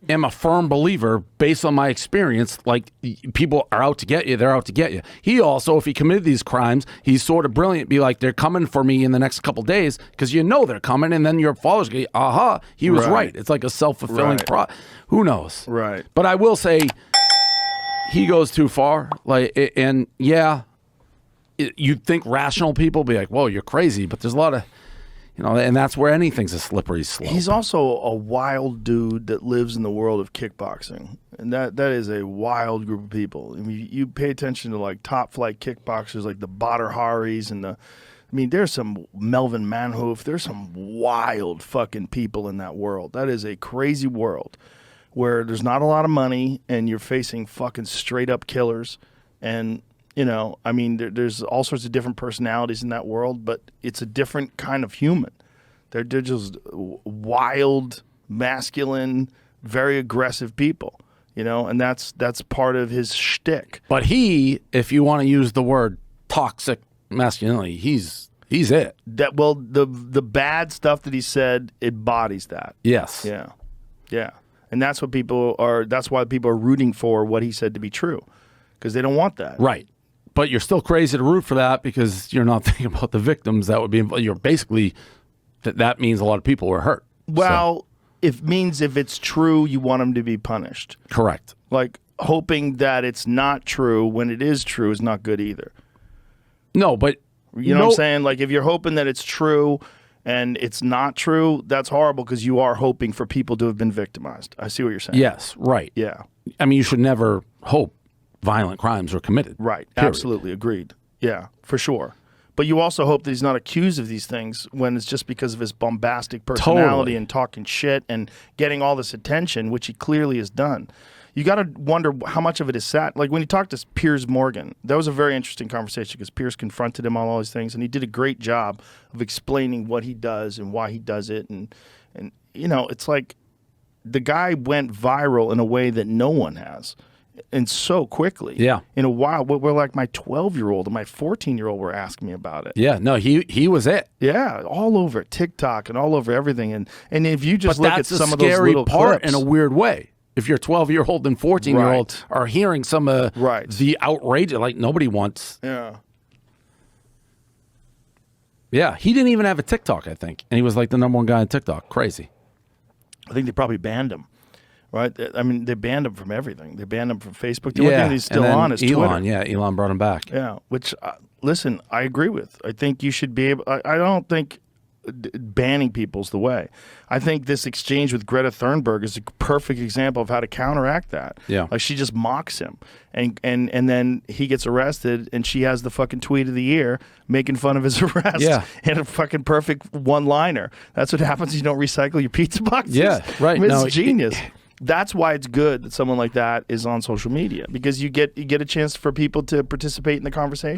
am a firm believer, based on my experience, like, people are out to get you. They're out to get you. He also, if he committed these crimes, he's sort of brilliant. Be like, they're coming for me in the next couple days, because you know they're coming, and then your followers go, aha, he was right. It's like a self-fulfilling who knows? Right. But I will say, he goes too far. Like, and yeah, you'd think rational people be like, whoa, you're crazy. But there's a lot of, and that's where anything's a slippery slope. He's also a wild dude that lives in the world of kickboxing. And that is a wild group of people. I mean, you pay attention to like top flight kickboxers like the Badr Haris and there's some Melvin Manhoef. There's some wild fucking people in that world. That is a crazy world where there's not a lot of money and you're facing fucking straight up killers. And, there's all sorts of different personalities in that world, but it's a different kind of human. They're just wild, masculine, very aggressive people, and that's part of his shtick. But he, if you want to use the word toxic masculinity, he's it. The bad stuff that he said embodies that. Yes. Yeah. Yeah. And that's why people are rooting for what he said to be true, because they don't want that. Right. But you're still crazy to root for that, because you're not thinking about the victims that would be involved. You're basically, that means a lot of people were hurt. Well, if it's true, you want them to be punished. Correct. Like, hoping that it's not true when it is true is not good either. No, but... You know what I'm saying? Like, if you're hoping that it's true and it's not true, that's horrible, because you are hoping for people to have been victimized. I see what you're saying. Yes, right. Yeah. I mean, you should never hope violent crimes were committed. Right. Period. Absolutely. Agreed. Yeah, for sure. But you also hope that he's not accused of these things when it's just because of his bombastic personality and talking shit and getting all this attention, which he clearly has done. You got to wonder how much of it is sat. Like when he talked to Piers Morgan, that was a very interesting conversation, because Piers confronted him on all these things, and he did a great job of explaining what he does and why he does it. And it's like the guy went viral in a way that no one has. And so quickly. Yeah. In a while, we're like my 12-year-old and my 14-year-old were asking me about it. Yeah. No, he was it. Yeah. All over TikTok and all over everything. And if you just look at some of those scary little part clips, in a weird way. If your 12-year-old and 14-year-old are hearing some of the outrage, like nobody wants. Yeah. Yeah. He didn't even have a TikTok, I think. And he was like the #1 guy on TikTok. Crazy. I think they probably banned him. Right? I mean, they banned him from everything. They banned him from Facebook. The only thing he's still on is Twitter. Elon brought him back. Yeah, which, listen, I agree with. I think you should be able... I don't think banning people's the way. I think this exchange with Greta Thunberg is a perfect example of how to counteract that. Yeah. Like, she just mocks him. And then he gets arrested, and she has the fucking tweet of the year making fun of his arrest. Yeah. And a fucking perfect one-liner. That's what happens if you don't recycle your pizza boxes. Yeah, right. I mean, it's genius. That's why it's good that someone like that is on social media, because you get a chance for people to participate in the conversation.